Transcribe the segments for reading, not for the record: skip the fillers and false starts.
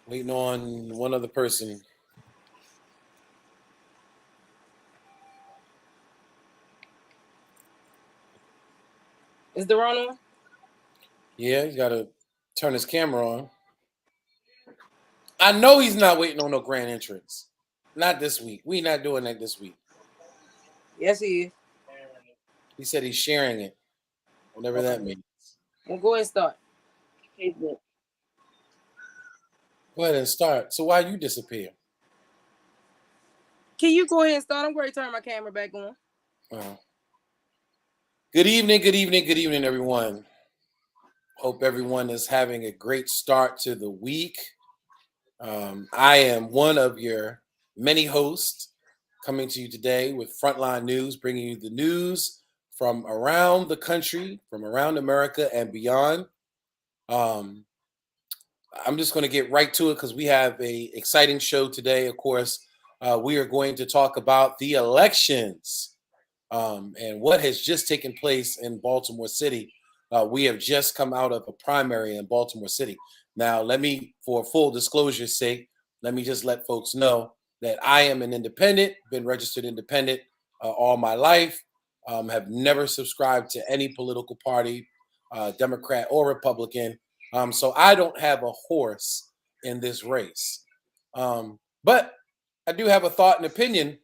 Waiting on one other person. Is the run on? Yeah, he's got to turn his camera on. I know he's not waiting on no grand entrance. Not this week. We not doing that this week. Yes, he is. He said he's sharing it, whatever that means. Well, go ahead and start. Facebook. Go ahead and start. So why you disappear? Can you go ahead and start? I'm going to turn my camera back on. Good evening, everyone. Hope everyone is having a great start to the week. I am one of your many hosts coming to you today with Frontline News, bringing you the news from around the country, from around America and beyond. I'm just going to get right to it because we have a exciting show today. Of course, we are going to talk about the elections and what has just taken place in Baltimore City. We have just come out of a primary in Baltimore City. Now, for full disclosure's sake, let me just let folks know that I am an independent, been registered independent all my life, have never subscribed to any political party, Democrat or Republican. So I don't have a horse in this race. But I do have a thought and opinion,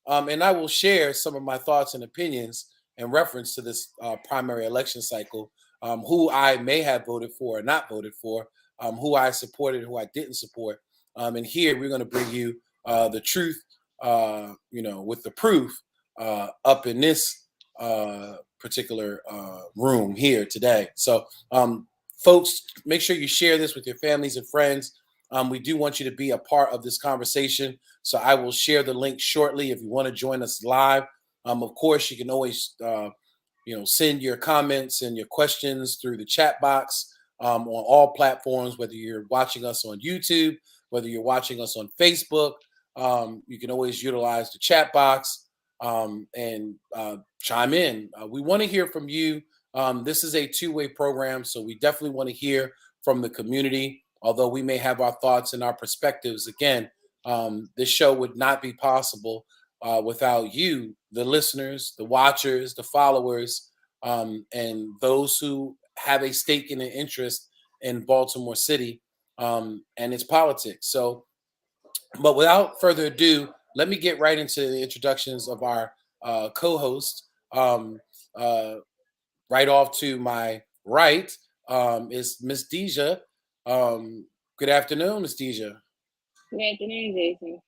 and I will share some of my thoughts and opinions in reference to this primary election cycle, who I may have voted for or not voted for, who I supported, who I didn't support. And here we're going to bring you the truth, with the proof up in this particular room here today. So, folks, make sure you share this with your families and friends. We do want you to be a part of this conversation. So I will share the link shortly if you want to join us live. Of course, you can always send your comments and your questions through the chat box on all platforms, whether you're watching us on YouTube, whether you're watching us on Facebook. You can always utilize the chat box and chime in. We want to hear from you. This is a two-way program, so we definitely want to hear from the community. Although we may have our thoughts and our perspectives, again, this show would not be possible without you, the listeners, the watchers, the followers, and those who have a stake and an interest in Baltimore City and its politics. So, but without further ado, let me get right into the introductions of our co-host. Right off to my right is Miss Deja. Good afternoon, Miss Deja. Good afternoon, Jason.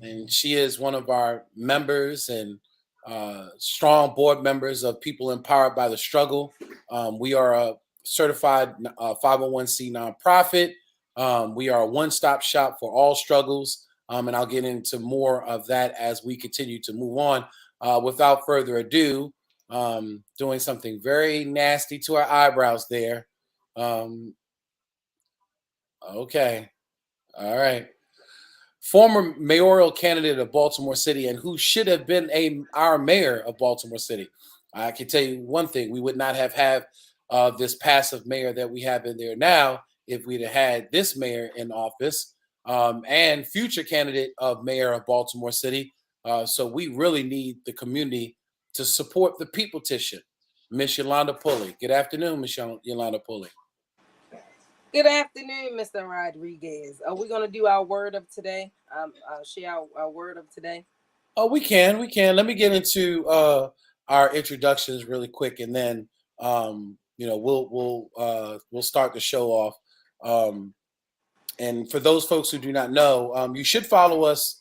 And she is one of our members and strong board members of People Empowered by the Struggle. We are a certified 501c nonprofit. We are a one-stop shop for all struggles. And I'll get into more of that as we continue to move on. Without further ado, doing something very nasty to our eyebrows there. Okay. All right. Former mayoral candidate of Baltimore City and who should have been our mayor of Baltimore City. I can tell you one thing: we would not have had this passive mayor that we have in there now if we'd have had this mayor in office and future candidate of mayor of Baltimore City. So we really need the community to support the people petition. Miss Yolanda Pulley. Good afternoon, Miss Yolanda Pulley. Good afternoon, Mr. Rodriguez. Are we going to do our word of today? Share our word of today. Oh, we can. Let me get into our introductions really quick, and then we'll start the show off. And for those folks who do not know, you should follow us.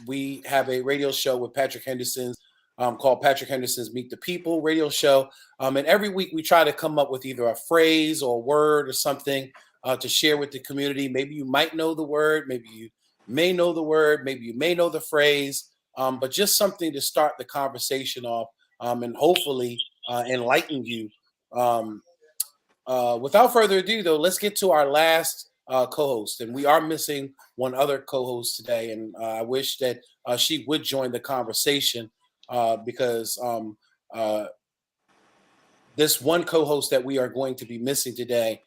We have a radio show with Patrick Henderson called Patrick Henderson's Meet the People radio show. And every week we try to come up with either a phrase or a word or something to share with the community. Maybe you might know the word, maybe you may know the word, maybe you may know the phrase, but just something to start the conversation off and hopefully enlighten you. Without further ado, though, let's get to our last co-host. And we are missing one other co-host today. And I wish that she would join the conversation because this one co-host that we are going to be missing today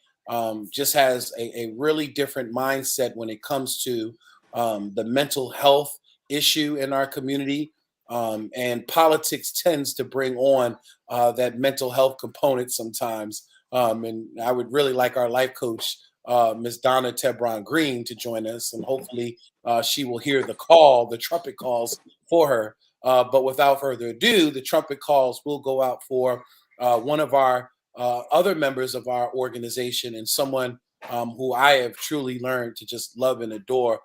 just has a really different mindset when it comes to the mental health issue in our community. And politics tends to bring on that mental health component sometimes. And I would really like our life coach, Ms. Donna Tebron Green, to join us, and hopefully she will hear the trumpet calls for her. But without further ado, the trumpet calls will go out for one of our other members of our organization, and someone who I have truly learned to just love and adore,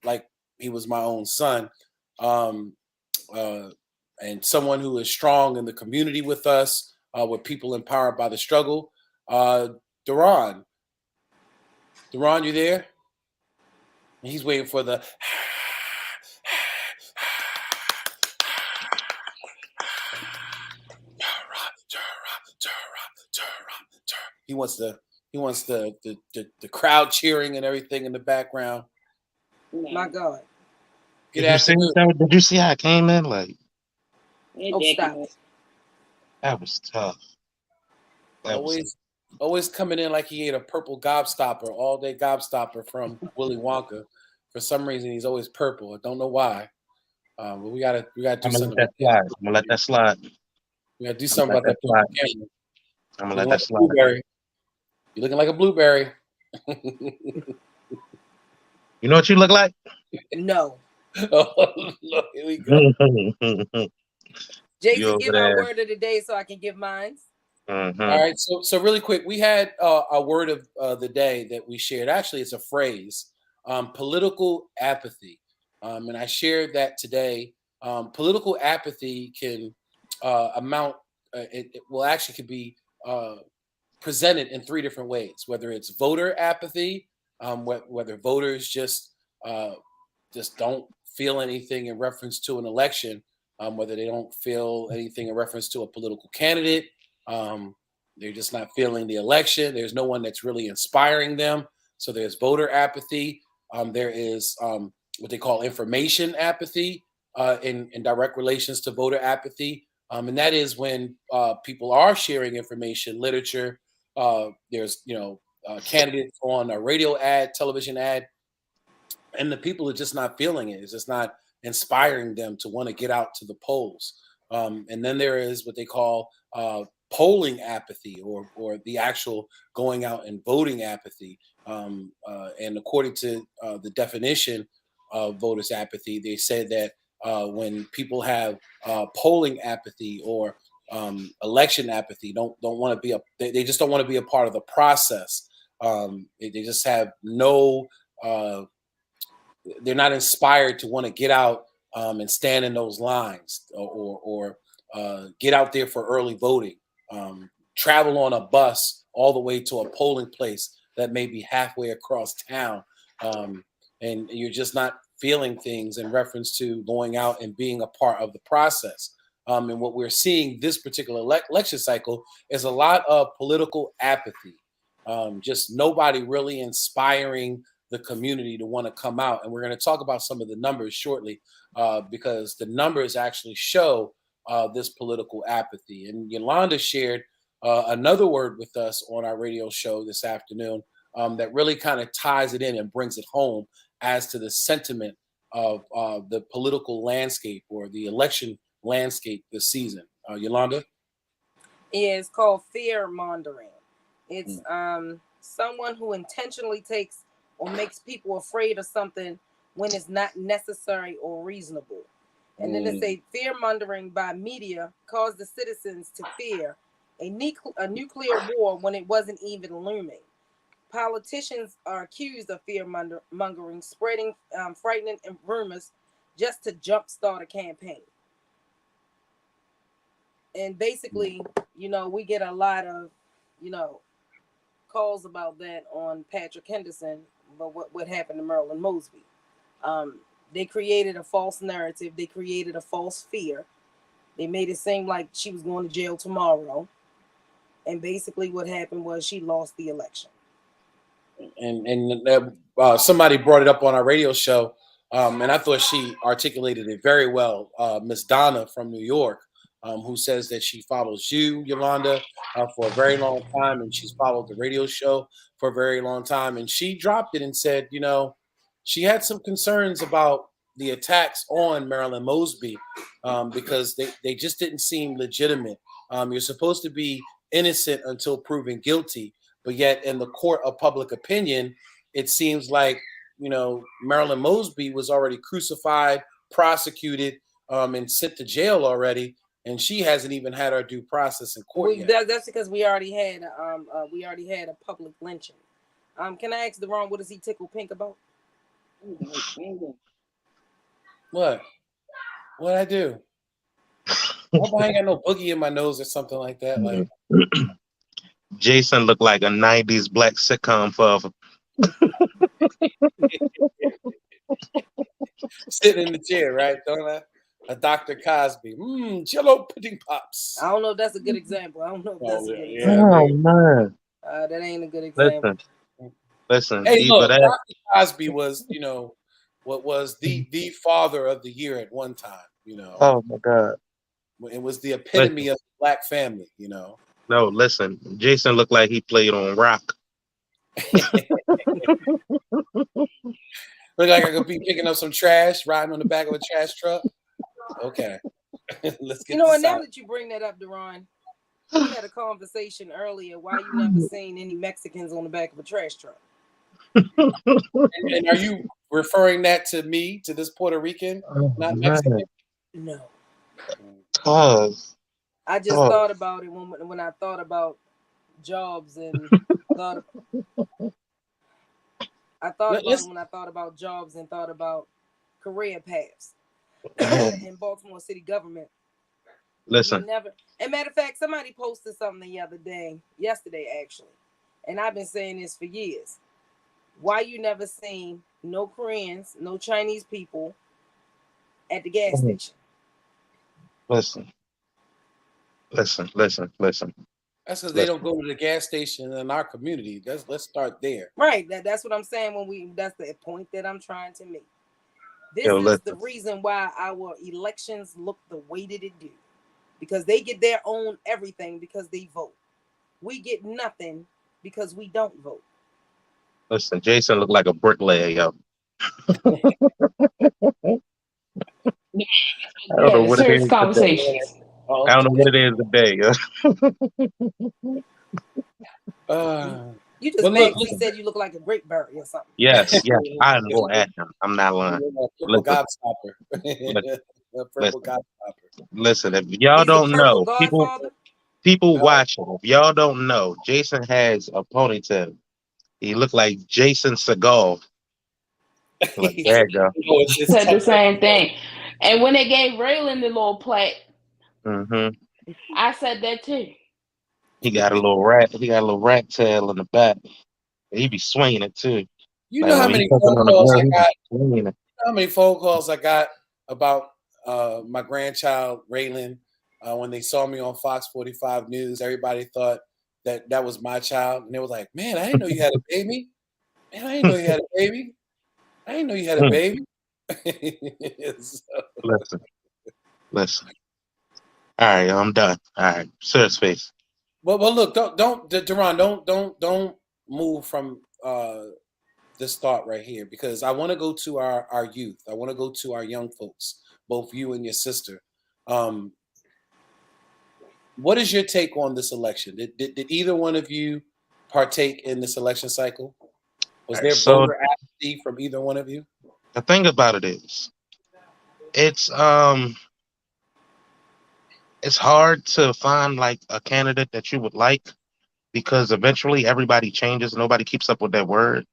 like he was my own son. Um, and someone who is strong in the community with us, with people empowered by the struggle. Duran, you there? And he's waiting for the. He wants the crowd cheering and everything in the background. My God. Good afternoon. Did you see how I came in? Like, Oh, stop. that was tough. Always coming in like he ate a purple gobstopper, all day gobstopper from Willy Wonka. For some reason, he's always purple. I don't know why. But we gotta do something. I'm gonna let that slide. We gotta do something about that purple camera. I'm gonna let that slide. Blueberry. You're looking like a blueberry. You know what you look like? No. Oh, look, here we go. Jason, give our word of the day so I can give mine. Mm-hmm. All right, so really quick, we had a word of the day that we shared. Actually, it's a phrase, political apathy, and I shared that today. Political apathy can amount. It will actually could be presented in three different ways. Whether it's voter apathy, whether voters just don't feel anything in reference to an election, whether they don't feel anything in reference to a political candidate. They're just not feeling the election. There's no one that's really inspiring them. So there's voter apathy. There is what they call information apathy in direct relations to voter apathy. And that is when people are sharing information, literature. There's, candidates on a radio ad, television ad, and the people are just not feeling it. It's just not inspiring them to want to get out to the polls. And then there is what they call polling apathy, or the actual going out and voting apathy. And according to the definition of voters apathy, they said that when people have polling apathy or election apathy, don't want to be they just don't want to be a part of the process. They just have no. They're not inspired to want to get out and stand in those lines, or get out there for early voting. Travel on a bus all the way to a polling place that may be halfway across town, and you're just not feeling things in reference to going out and being a part of the process. And what we're seeing this particular election cycle is a lot of political apathy, just nobody really inspiring the community to want to come out. And we're going to talk about some of the numbers shortly, because the numbers actually show this political apathy. And Yolanda shared another word with us on our radio show this afternoon that really kind of ties it in and brings it home as to the sentiment of the political landscape or the election landscape this season. Yolanda? It's called fear mongering. It's someone who intentionally takes or makes people afraid of something when it's not necessary or reasonable. And then they say fear mongering by media caused the citizens to fear a nuclear war when it wasn't even looming. Politicians are accused of fear mongering, spreading frightening rumors just to jumpstart a campaign. And basically, we get a lot of, calls about that on Patrick Henderson, but what happened to Marilyn Mosby. They created a false narrative. They created a false fear. They made it seem like she was going to jail tomorrow. And basically what happened was she lost the election. And somebody brought it up on our radio show, and I thought she articulated it very well, Miss Donna from New York. who says that she follows you, Yolanda, for a very long time, and she's followed the radio show for a very long time. And she dropped it and said, she had some concerns about the attacks on Marilyn Mosby because they just didn't seem legitimate. You're supposed to be innocent until proven guilty, but yet in the court of public opinion, it seems like Marilyn Mosby was already crucified, prosecuted, and sent to jail already, and she hasn't even had her due process in court yet. That's because we already had a public lynching. Can I ask Deron, what does he tickle pink about? What? What'd I do? I ain't got no boogie in my nose or something like that. Like Jason looked like a '90s black sitcom father. Sitting in the chair, right? Don't I? A Dr. Cosby. Jello pudding pops. I don't know if that's a good example. I don't know if that's a good example. Oh man. That ain't a good example. Listen. Hey, look, Dr. Cosby was, what was the father of the year at one time, Oh my God. It was the epitome of the black family, No, listen. Jason looked like he played on rock. Look like I could be picking up some trash, riding on the back of a trash truck. Okay. Let's get and now that you bring that up, Deron, we had a conversation earlier why you never seen any Mexicans on the back of a trash truck. And are you referring that to me, to this Puerto Rican, not Mexican? No. I just thought about it when I thought about jobs and thought about it when I thought about jobs and thought about career paths in Baltimore city government. Listen. And matter of fact, somebody posted something yesterday actually, and I've been saying this for years. Why you never seen no Koreans, no Chinese people at the gas station? Listen. That's because they don't go to the gas station in our community. Let's start there. Right. That's what I'm saying that's the point that I'm trying to make. This is the reason why our elections look the way that it do. Because they get their own everything because they vote. We get nothing because we don't vote. Listen, Jason looked like a bricklayer, yo. I don't know what it is today. I don't know what it is today. You just basically said you look like a grape berry or something. Yes. I know at him. I'm not lying. Listen, if y'all don't know, people watching, if y'all don't know, Jason has a ponytail. He looked like Jason Segal. Like, there you go. Said the same thing. And when they gave Raylan the little plaque, I said that too. He got a little rat tail in the back. He be swinging it too. You know how many phone calls I got? You know how many phone calls I got about my grandchild Raylan when they saw me on Fox 45 News? Everybody thought that was my child, and they was like, "Man, I didn't know you had a baby. Man, I didn't know you had a baby. I didn't know you had a baby." Listen. All right, I'm done. All right, serious face. Well, look, don't, Deron, don't move from this thought right here, because I want to go to our youth. I want to go to our young folks, both you and your sister. What is your take on this election? Did either one of you partake in this election cycle? Was there voter apathy from either one of you? The thing about it is, it's hard to find like a candidate that you would like, because eventually everybody changes. Nobody keeps up with their word.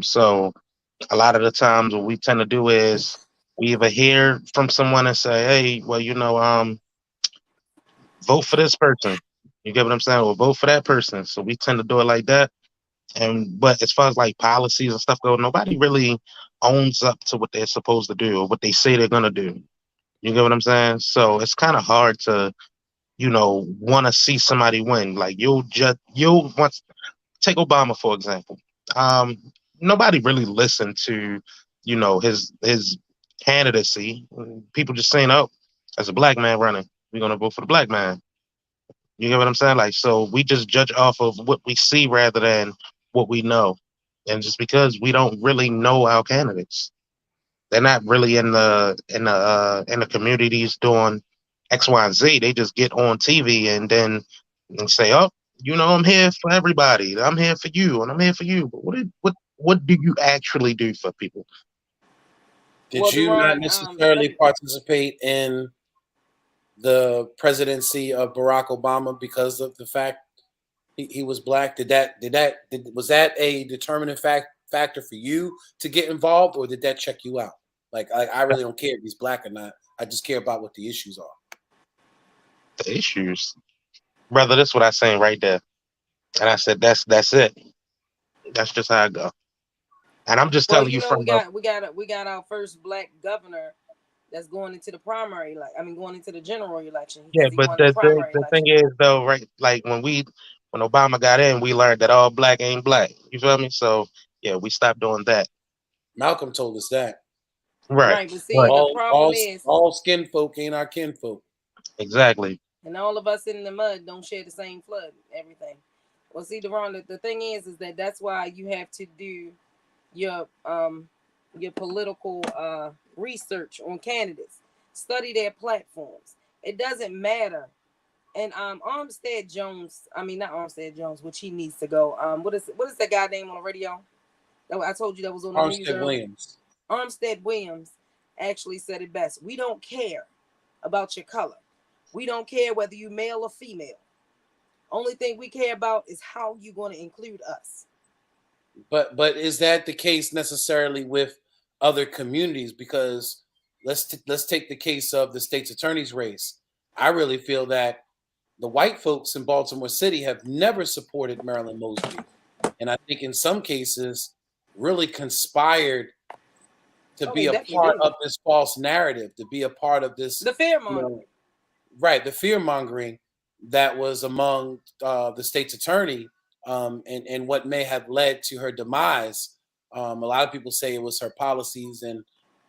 So a lot of the times what we tend to do is we either hear from someone and say, "Hey, well, vote for this person." You get what I'm saying? Or vote for that person. So we tend to do it like that. But as far as like policies and stuff go, nobody really owns up to what they're supposed to do or what they say they're gonna do. You get what I'm saying? So it's kind of hard to, want to see somebody win. Like you'll want take Obama for example. Nobody really listened to, his candidacy. People just saying, "Oh, as a black man running." we're gonna vote for the black man. You get what I'm saying? Like, so we just judge off of what we see rather than what we know. And just because we don't really know our candidates, they're not really in the communities doing X, Y, and Z. They just get on TV and then and say, "Oh, I'm here for everybody. I'm here for you, and I'm here for you." But what do you actually do for people? Did Well, you not Deron, necessarily participate in the presidency of Barack Obama because of the fact he was black? Was that a determining factor for you to get involved, or did that check you out? Like I really don't care if he's black or not. I just care about what the issues are. The issues, brother. That's what I saying right there. And I said, that's it. That's just how I go. And I'm just well, telling you we from the got our first black governor that's going into the primary, going into the general election yeah. because he But won the the primary the thing election. is though, right? Like when Obama got in, we learned that all black ain't black. You feel me? So yeah, we stopped doing that. Malcolm told us that Right. Right, but see, Right. the problem is, all skin folk ain't our kinfolk. Exactly. and all of us in the mud don't share the same flood. Everything. Well, see, Deron, the thing is that's why you have to do your political research on candidates. Study their platforms. It doesn't matter. And Armstead Jones, I mean not Armstead Jones, which he needs to go. What is that guy name on the radio? That I told you that was on the news Armstead earlier. Williams. Armstead Williams actually said it best. We don't care about your color. We don't care whether you male or female. Only thing we care about is how you're going to include us. But is that the case necessarily with other communities? Because let's take the case of the state's attorney's race. I really feel that the white folks in Baltimore City have never supported Marilyn Mosby, and I think in some cases really conspired to be a part of this false narrative, to be a part of this the fear mongering. Right, the fear mongering that was among the state's attorney, and what may have led to her demise. A lot of people say it was her policies and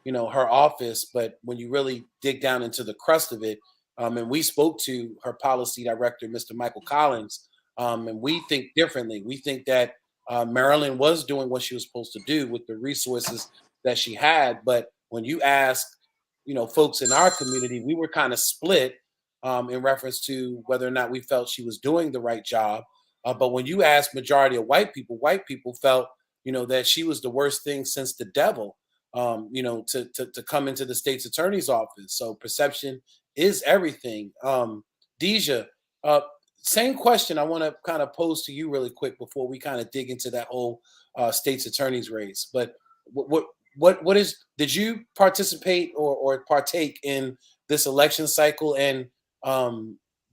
her office, but when you really dig down into the crust of it, and we spoke to her policy director, Mr. Michael Collins, and we think differently. We think that Marilyn was doing what she was supposed to do with the resources that she had, but when you ask, folks in our community, we were kind of split in reference to whether or not we felt she was doing the right job. But when you ask majority of white people felt, that she was the worst thing since the devil, to come into the state's attorney's office. So perception is everything. Deja, same question I want to kind of pose to you really quick before we kind of dig into that whole state's attorney's race. But did you participate or partake in this election cycle, and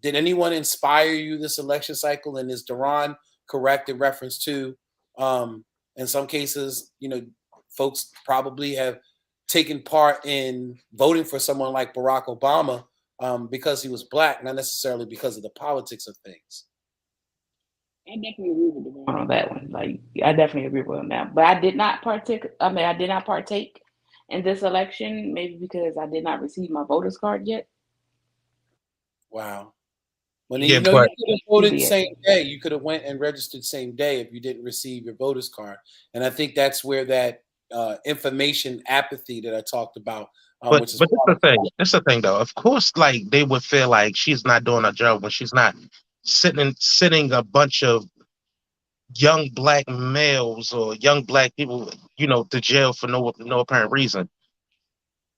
did anyone inspire you this election cycle? And is Deron correct in reference to, in some cases, folks probably have taken part in voting for someone like Barack Obama because he was black, not necessarily because of the politics of things? I definitely agree with Deron on that one. Like, I definitely agree with him now. But I did not partake. I did not partake in this election, maybe because I did not receive my voter's card yet. Wow. When Yeah, you but could have voted the same day. You could have went and registered same day if you didn't receive your voter's card. And I think that's where that information apathy that I talked about, which is that's the thing. That's the thing, though. Of course, like they would feel like she's not doing her job when she's not sitting a bunch of young black males or young black people, to jail for no apparent reason.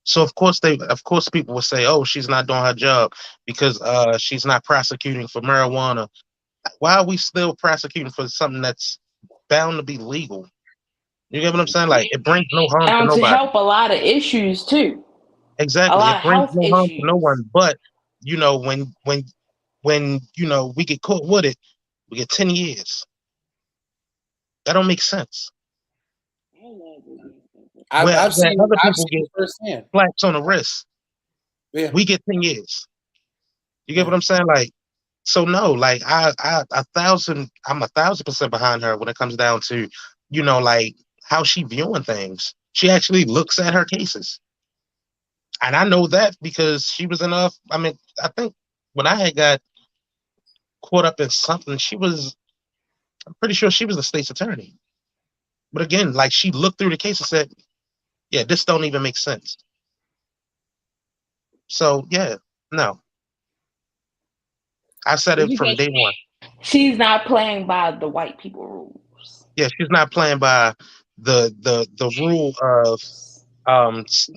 So of course people will say, "Oh, she's not doing her job because she's not prosecuting for marijuana." Why are we still prosecuting for something that's bound to be legal? You get what I'm saying? Like it brings no harm to To nobody. help a lot of issues too. A Exactly, lot it of brings health no harm to no issues. one. But when we get caught with it, we get 10 years. That don't make sense. I've Where seen other I've people seen get it firsthand. slaps on the wrist, Yeah. we get 10 years. You get what I'm saying? Like, so no, like I'm 1,000% behind her when it comes down to, like how she viewing things. She actually looks at her cases, and I know that because she was enough. I mean, I think when I had got caught up in something, I'm pretty sure she was the state's attorney. But again, like she looked through the case and said, "Yeah, this don't even make sense." So yeah, no, I said it from Because day one. she's not playing by the white people rules. Yeah, she's not playing by the rule of um, s-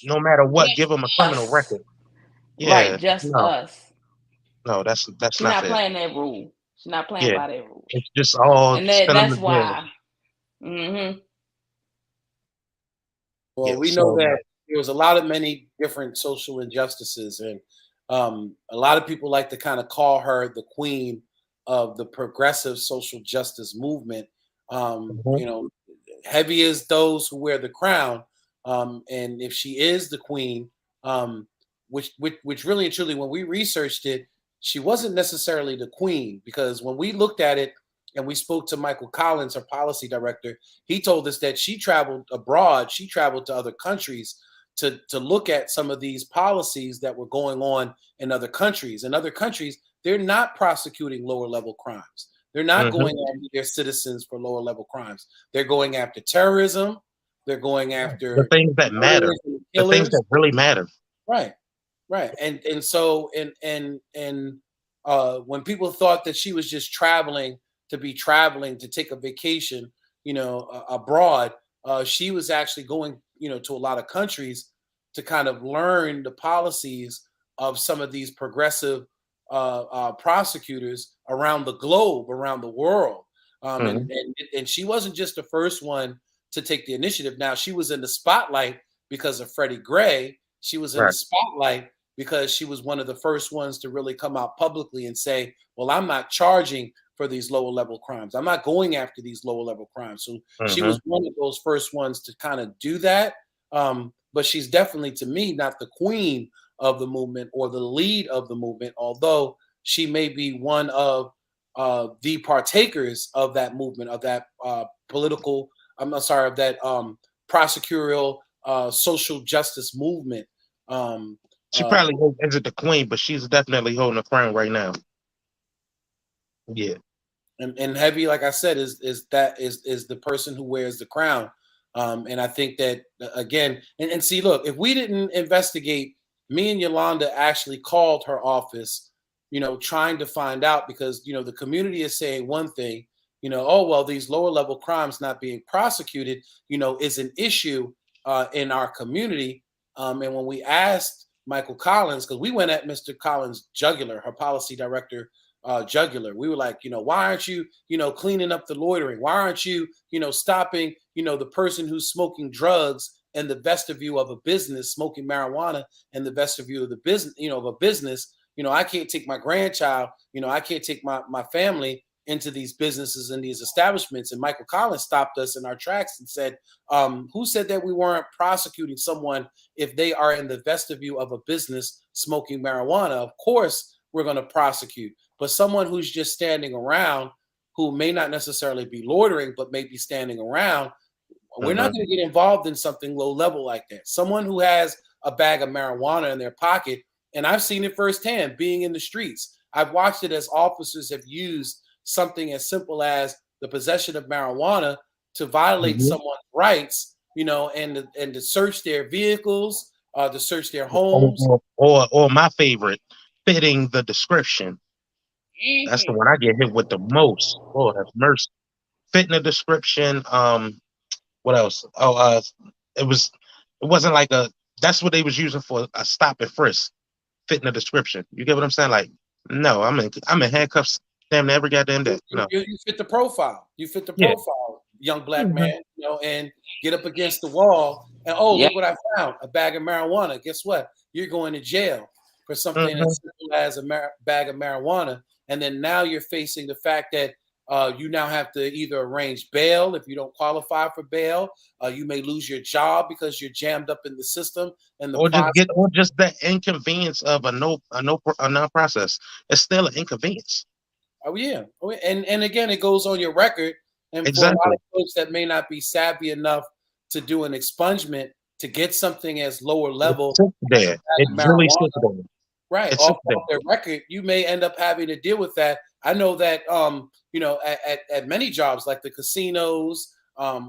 no matter what, give them a criminal Us. record. Right, Yeah, just no, us. no, that's She's not not fair. playing that rule. She's not playing Yeah, by that rule. it's just all And send them that's to jail. why. Mm-hmm. Well, Yeah, we know so that there was a lot of many different social injustices, and a lot of people like to kind of call her the queen of the progressive social justice movement. mhm, Heavy is those who wear the crown, and if she is the queen, um, which really and truly, when we researched it, she wasn't necessarily the queen, because when we looked at it and we spoke to Michael Collins, her policy director, he told us that she traveled abroad. She traveled to other countries to look at some of these policies that were going on in other countries. In other countries, they're not prosecuting lower level crimes. They're not mhm. going after their citizens for lower level crimes. They're going after terrorism. They're going The after things that matter, murderers and the things killers. that really matter. Right, right. And so when people thought that she was just traveling to be traveling to take a vacation, abroad, she was actually going, to a lot of countries to kind of learn the policies of some of these progressive prosecutors around the globe, around the world. Um, Mhm, and, and and she wasn't just the first one to take the initiative. Now she was in the spotlight because of Freddie Gray. She was in the right. spotlight because she was one of the first ones to really come out publicly and say, well, I'm not charging for these lower level crimes. I'm not going after these lower level crimes. So she Mhm. was one of those first ones to kind of do that. But she's definitely, to me, not the queen of the movement or the lead of the movement, although she may be one of the partakers of that movement, of that political, I'm sorry, of that prosecutorial social justice movement. Um, She uh, probably isn't the queen, but she's definitely holding the crown right now. Yeah. and heavy, like I said, is the person who wears the crown. And I think that again, and see, look, if we didn't investigate, me and Yolanda actually called her office, trying to find out, because the community is saying one thing, oh well, these lower level crimes not being prosecuted, is an issue in our community. And when we asked Michael Collins, because we went at Mr. Collins' jugular, her policy director jugular. We were like, why aren't you, cleaning up the loitering? Why aren't you, stopping, the person who's smoking drugs in the vestibule of a business, smoking marijuana in the vestibule of the business, of a business? I can't take my grandchild, I can't take my family into these businesses and these establishments. And Michael Collins stopped us in our tracks and said, who said that we weren't prosecuting someone if they are in the vestibule of a business smoking marijuana? Of course, we're going to prosecute. But someone who's just standing around, who may not necessarily be loitering, but may be standing around, we're not Mhm. going to get involved in something low level like that. Someone who has a bag of marijuana in their pocket, and I've seen it firsthand being in the streets. I've watched it as officers have used something as simple as the possession of marijuana to violate Mhm. someone's rights, and to search their vehicles, to search their Or, homes. or my favorite, fitting the description. That's the Mm-hmm. one I get hit with the most. Lord have mercy. Fitting the description. What else? Oh, it was. It wasn't like a. That's what they was using for a stop and frisk. Fitting the description. You get what I'm saying? Like, no, I'm in handcuffs. Damn near every goddamn day. No. You fit the profile. You fit the Yeah. profile, young black Mhm. man. And get up against the wall. And oh, Yep. look what I found: a bag of marijuana. Guess what? You're going to jail for something Mhm. as simple as a bag of marijuana. And then now you're facing the fact that you now have to either arrange bail if you don't qualify for bail. You may lose your job because you're jammed up in the system and the process. Or just the inconvenience of a no process. It's still an inconvenience. Oh yeah. Oh, yeah. And again, it goes on your record. And for a lot Exactly. of folks that may not be savvy enough to do an expungement to get something as lower It level sits as a there. bag It of really sits marijuana, there. Right. It's Off simple. their record, you may end up having to deal with that. I know that at many jobs like the casinos,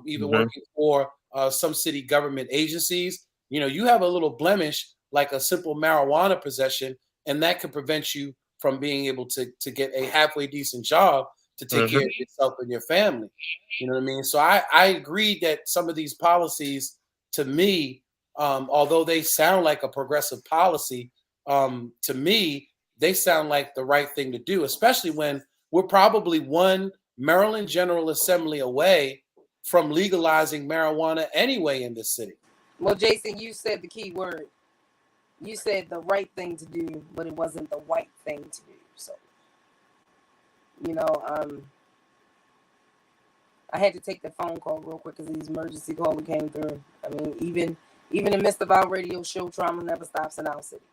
even Hmm. working for some city government agencies, you have a little blemish like a simple marijuana possession, and that could prevent you from being able to get a halfway decent job to take care Hmm. of yourself and your family. You know what I mean? So I agree that some of these policies, to me, although they sound like a progressive policy, to me, they sound like the right thing to do, especially when we're probably one Maryland General Assembly away from legalizing marijuana anyway in this city. Well, Jason, you said the key word. You said the right thing to do, but it wasn't the white thing to do. So, you know, I had to take the phone call real quick because these emergency call came through. I mean, even in the midst of our radio show, trauma never stops in our city.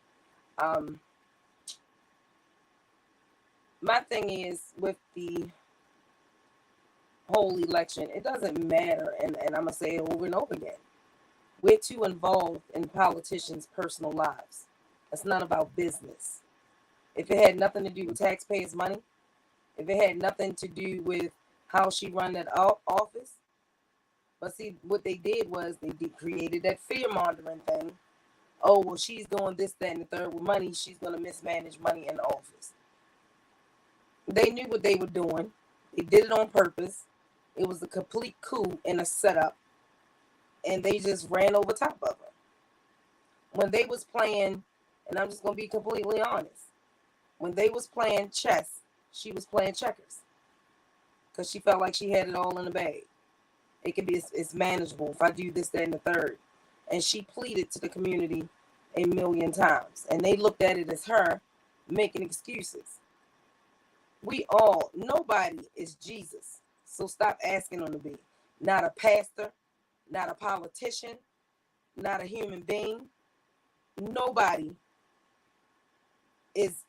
My thing is with the whole election, it doesn't matter, and I'm gonna say it over and over again. We're too involved in politicians' personal lives. It's not about business. If it had nothing to do with taxpayers' money, if it had nothing to do with how she run that office, but see, what they did was they created that fear mongering thing. Oh, well, she's doing this, that, and the third with money. She's going to mismanage money in the office. They knew what they were doing. They did it on purpose. It was a complete coup and a setup. And they just ran over top of her. When they was playing, and I'm just going to be completely honest, when they was playing chess, she was playing checkers. Because she felt like she had it all in the bag. It can be, it's manageable if I do this, that, and the third. And she pleaded to the community a million times. And they looked at it as her making excuses. Nobody is Jesus. So stop asking them to be. Not a pastor, not a politician, not a human being. Nobody is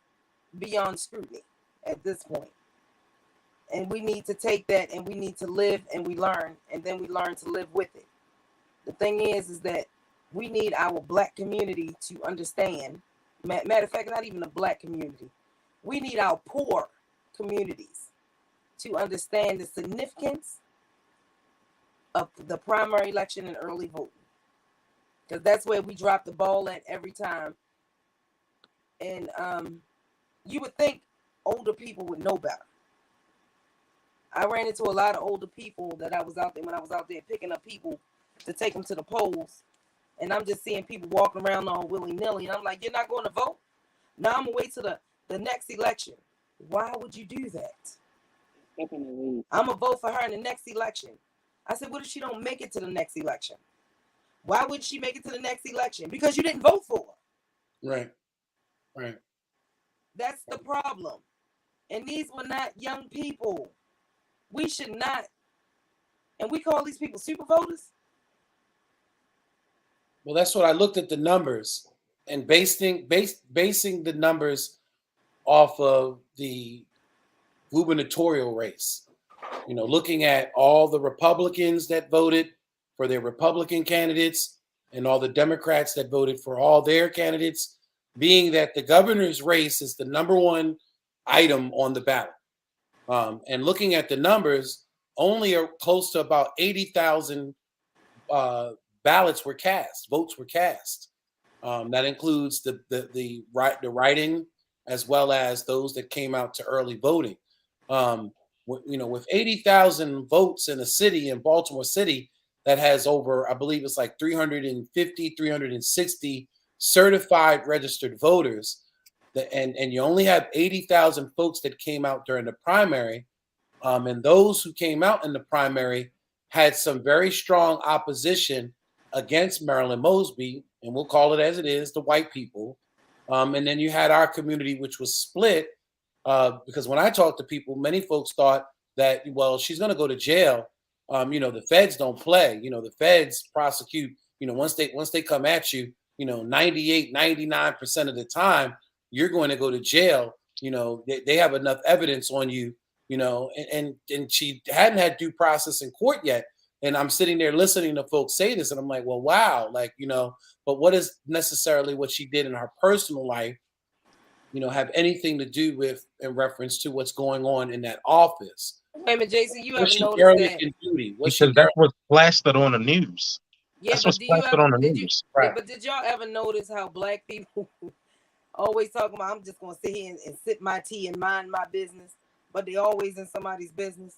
beyond scrutiny at this point. And we need to take that and we need to live and we learn, and then we learn to live with it. The thing is that we need our black community to understand. Matter of fact, not even the black community. We need our poor communities to understand the significance of the primary election and early voting. Because that's where we drop the ball at every time. And you would think older people would know better. I ran into a lot of older people that I was out there when I was out there picking up people to take them to the polls. And I'm just seeing people walking around all willy-nilly. And I'm like, you're not going to vote? No, I'm going to wait till the next election. Why would you do that? I'm going to vote for her in the next election. I said, what if she don't make it to the next election? Why wouldn't she make it to the next election? Because you didn't vote for her. Right. Right. That's the problem. And these were not young people. We should not. And we call these people super voters. Well, that's what I looked at the numbers and basing the numbers off of the gubernatorial race. Looking at all the Republicans that voted for their Republican candidates and all the Democrats that voted for all their candidates, being that the governor's race is the number one item on the ballot. And looking at the numbers, only close to about 80,000 votes were cast. That includes the writing as well as those that came out to early voting. With 80,000 votes in a city in Baltimore City that has over, I believe it's like 350, 360 certified registered voters, and you only have 80,000 folks that came out during the primary, and those who came out in the primary had some very strong opposition against Marilyn Mosby, and we'll call it as it is, the white people. And then you had our community, which was split, because when I talked to people, many folks thought that, well, she's going to go to jail. The feds don't play. The feds prosecute, once they come at you, 98, 99% of the time, you're going to go to jail. They have enough evidence on you, and she hadn't had due process in court yet. And I'm sitting there listening to folks say this, and I'm like, well, wow, but what is necessarily what she did in her personal life have anything to do with in reference to what's going on in that office. Wait a minute, Jason, you Was ever she noticed derelict that? in duty? Was she because that's derelict? what's plastered on the news. Yeah, That's but what's plastered on the news. yeah, Right. but did y'all ever notice how black people always talking about I'm just gonna sit here and sip my tea and mind my business, but they always in somebody's business?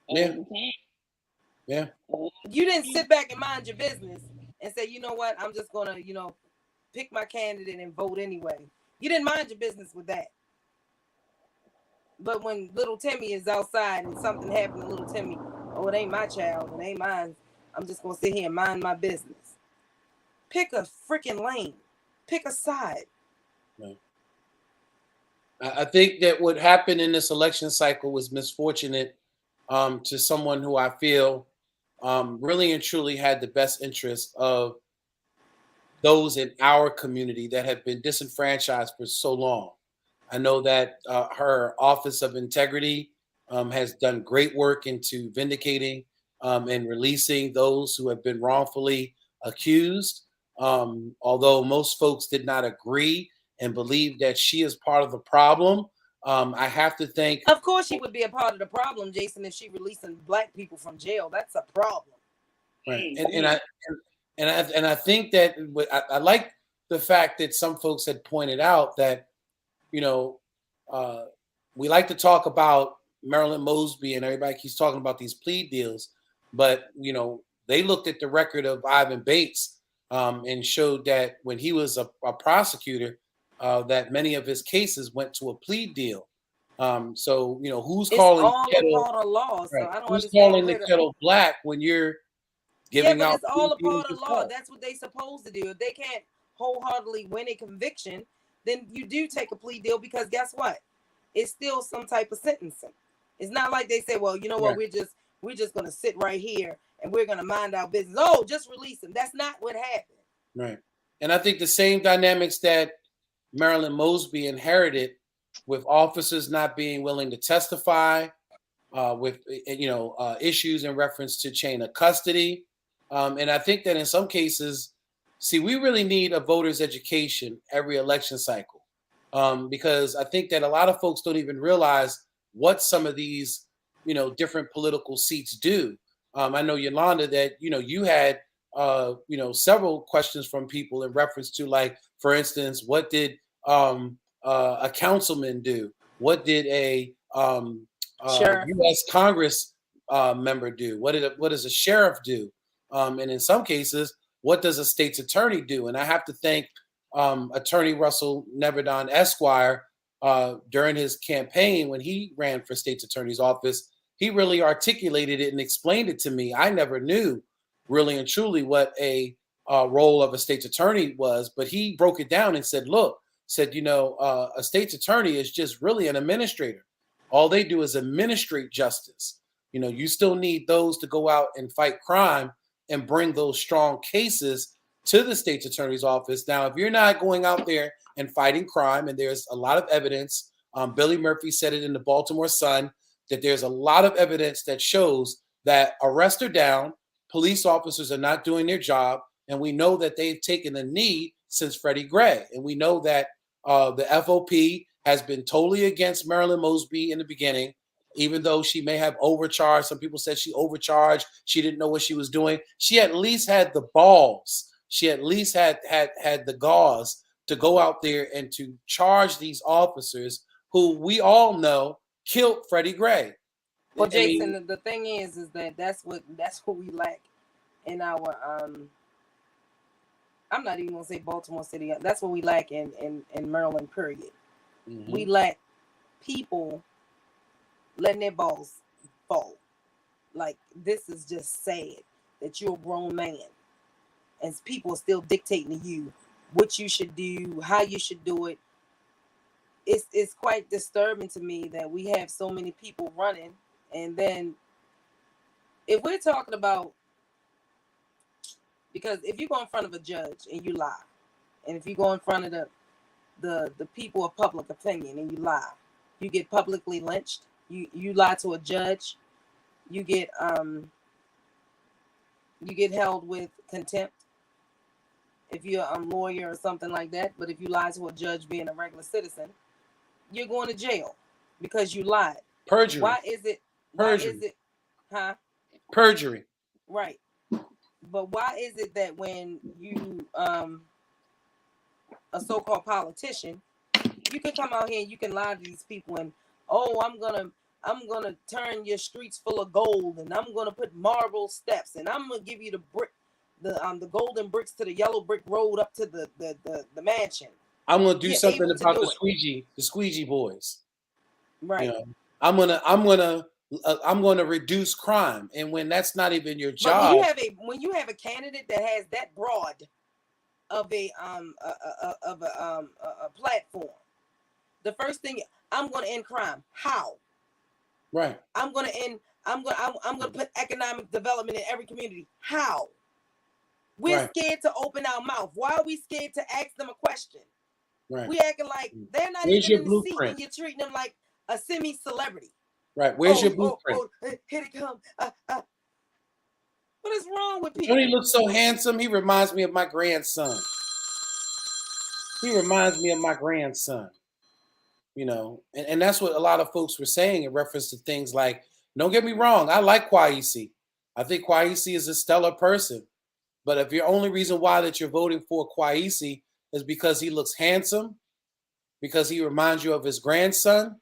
Yeah. Yeah. You didn't sit back and mind your business and say, you know what, I'm just gonna, pick my candidate and vote anyway. You didn't mind your business with that. But when little Timmy is outside and something happened to little Timmy, oh, it ain't my child, it ain't mine. I'm just gonna sit here and mind my business. Pick a freaking lane. Pick a side. Right. I think that what happened in this election cycle was misfortunate to someone who I feel really and truly had the best interest of those in our community that have been disenfranchised for so long. I know that her Office of Integrity has done great work into vindicating and releasing those who have been wrongfully accused. Although most folks did not agree and believe that she is part of the problem, I have to think. Of course, she would be a part of the problem, Jason, if she releasing black people from jail. That's a problem. Right, and I think that I like the fact that some folks had pointed out that you know, we like to talk about Marilyn Mosby and everybody keeps talking about these plea deals, but they looked at the record of Ivan Bates and showed that when he was a prosecutor, that many of his cases went to a plea deal. So who's It's calling all the a kettle part of law. So right? I don't Who's understand calling the where the kettle black when you're yeah, giving but out it's all plea a deals part of law. yourself? That's what they supposed to do. If they can't wholeheartedly win a conviction, then you do take a plea deal because guess what? It's still some type of sentencing. It's not like they say, well, you know what, Right. we're just gonna sit right here and we're gonna mind our business. Oh, just release him. That's not what happened. Right. And I think the same dynamics that Marilyn Mosby inherited with officers not being willing to testify, with issues in reference to chain of custody, and I think that in some cases, see, we really need a voter's education every election cycle, because I think that a lot of folks don't even realize what some of these different political seats do. I know Yolanda that you had several questions from people in reference to, like, for instance, what did a councilman do? What did a Sure. U.S. Congress member do? What does a sheriff do? And in some cases, what does a state's attorney do? And I have to thank Attorney Russell Neverdon Esquire during his campaign when he ran for state's attorney's office. He really articulated it and explained it to me. I never knew really and truly what a role of a state's attorney was, but he broke it down and said, look, a state's attorney is just really an administrator. All they do is administrate justice. You still need those to go out and fight crime and bring those strong cases to the state's attorney's office. Now, if you're not going out there and fighting crime, and there's a lot of evidence, Billy Murphy said it in the Baltimore Sun, that there's a lot of evidence that shows that arrests are down, police officers are not doing their job, and we know that they've taken a knee since Freddie Gray. And we know that the FOP has been totally against Marilyn Mosby in the beginning, even though she may have overcharged. Some people said she overcharged. She didn't know what she was doing. She at least had the balls. She at least had the gauze to go out there and to charge these officers who we all know killed Freddie Gray. Well, Jason, the thing is that that's what we lack in our I'm not even gonna say Baltimore City. That's what we lack in Maryland, period. Mm-hmm. We lack people letting their balls fall. Like, this is just sad that you're a grown man and people are still dictating to you what you should do, how you should do it. It's quite disturbing to me that we have so many people running, and then if we're talking about, because if you go in front of a judge and you lie, and if you go in front of the people of public opinion and you lie, you get publicly lynched. You lie to a judge, you get held with contempt. if you're a lawyer or something like that. But if you lie to a judge being a regular citizen, you're going to jail because you lied. Perjury. Why is it? Huh? Perjury. Right. But why is it that when you a so-called politician, you can come out here and you can lie to these people and I'm gonna turn your streets full of gold and I'm gonna put marble steps and I'm gonna give you the golden bricks to the yellow brick road up to the mansion. I'm gonna do something about the squeegee boys. Right. You know, I'm gonna reduce crime, and when that's not even your job. But when you have a candidate that has that broad of a platform, the first thing, I'm going to end crime. How? Right. I'm going to put economic development in every community. How? We're scared to open our mouth. Why are we scared to ask them a question? Right. We acting like they're not even in the seat and you're treating them like a semi-celebrity. Right. Where's your blueprint? Here it comes. What is wrong with people? Don't he look so handsome? He reminds me of my grandson. You know, and that's what a lot of folks were saying in reference to things like, don't get me wrong, I like Kwesi. I think Kwesi is a stellar person. But if your only reason why that you're voting for Kwesi is because he looks handsome, because he reminds you of his grandson,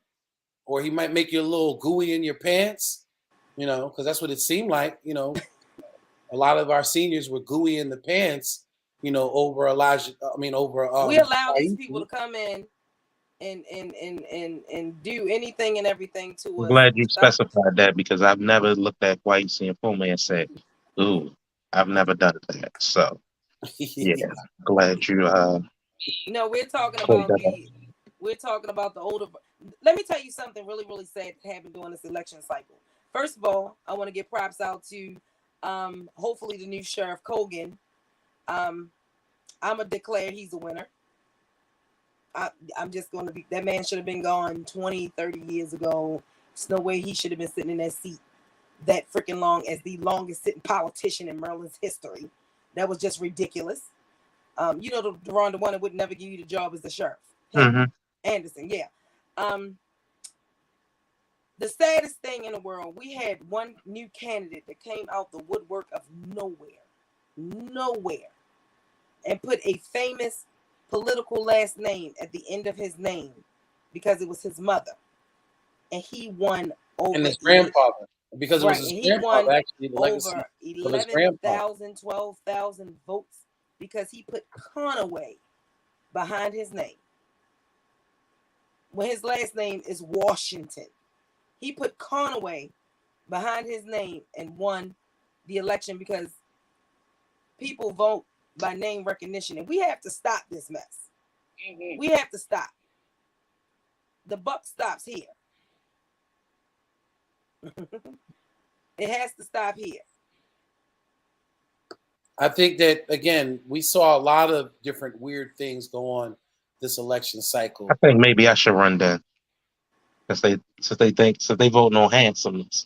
or he might make you a little gooey in your pants, you know, because that's what it seemed like, you know. A lot of our seniors were gooey in the pants, you know, over Elijah. We allow these people to come in and do anything and everything to us. I'm glad you specified that because I've never looked at Kwesi and Puma and said, "Ooh, I've never done that." So, yeah, glad you. No, we're talking about the older. Let me tell you something really, really sad that happened during this election cycle. First of all, I want to give props out to hopefully the new Sheriff Kogan. I'm gonna declare he's a winner. I'm just going to be, that man should have been gone 20, 30 years ago. There's no way he should have been sitting in that seat that freaking long as the longest sitting politician in Maryland's history. That was just ridiculous. You know, the one that would never give you the job is the sheriff. Anderson, yeah. The saddest thing in the world, we had one new candidate that came out the woodwork of nowhere, and put a famous political last name at the end of his name because it was his mother, and he won over. And his grandfather, because it was his grandfather. Actually, the over 11,000, 12,000 votes because he put Conaway behind his name. When his last name is Washington, he put Conaway behind his name and won the election because people vote by name recognition, and we have to stop this mess. We have to stop. The buck stops here. It has to stop here. I think that, again, we saw a lot of different weird things go on this election cycle. I think maybe I should run that since they vote on handsomeness.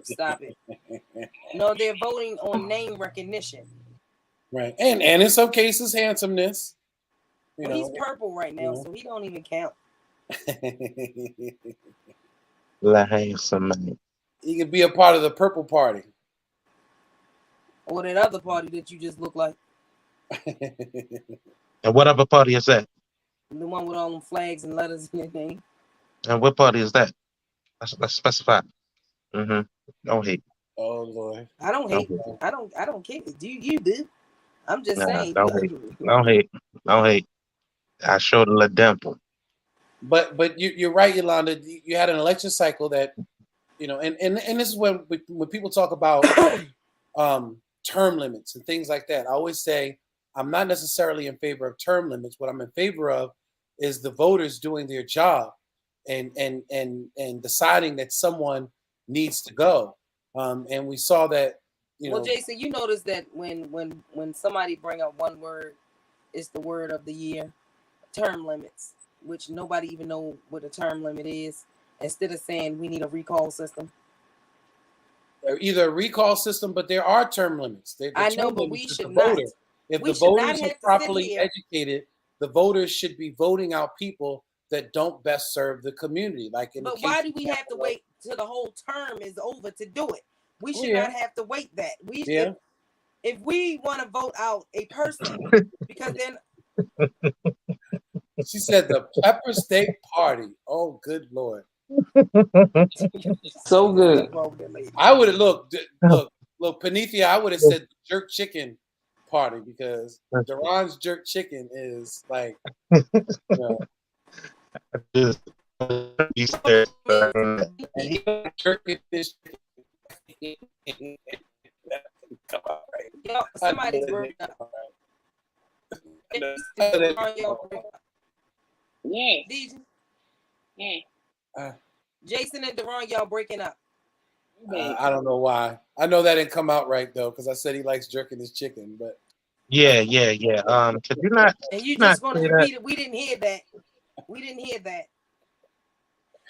Stop it. No, they're voting on name recognition. Right. And in some cases, handsomeness. He's purple right now, so he don't even count. La handsome man. He could be a part of the purple party. Or that other party that you just look like. And what other party is that? The one with all them flags and letters in your name. And what party is that? Let's specify. Don't hate. Oh Lord. I don't hate. I don't care. Do you do? I'm just saying. Don't hate. I showed a little dimple. But you're right, Yolanda. You had an election cycle that, you know, and this is when people talk about term limits and things like that. I always say I'm not necessarily in favor of term limits. What I'm in favor of is the voters doing their job and deciding that someone needs to go. And we saw that. Well, Jason, you notice that when somebody bring up one word, it's the word of the year, term limits, which nobody even know what a term limit is. Instead of saying we need a recall system. Or either a recall system, but there are term limits. I know, but we should not. if We the should not voters are have to sit properly here. educated, the voters should be voting out people that don't best serve the community. Like in the But case why of do we have to Capitol. wait till the whole term is over to do it? We Oh, should yeah. not have to wait that. We Yeah. if we want to vote out a person, because then She said the Pepper Steak Party. Oh, good Lord. So good. I would have look, Panethia, I would have said jerk chicken party because Duran's jerk chicken is like, you know, Just he said, and he jerking this chicken. Come on, right? Yo, somebody's breaking up. Yeah. DJ, Yeah. Jason and Deron, y'all breaking up. I don't know why. I know that didn't come out right though, because I said he likes jerking his chicken, but yeah. Could you not? And you not just gonna say that? repeat it. We didn't hear that. We didn't hear that.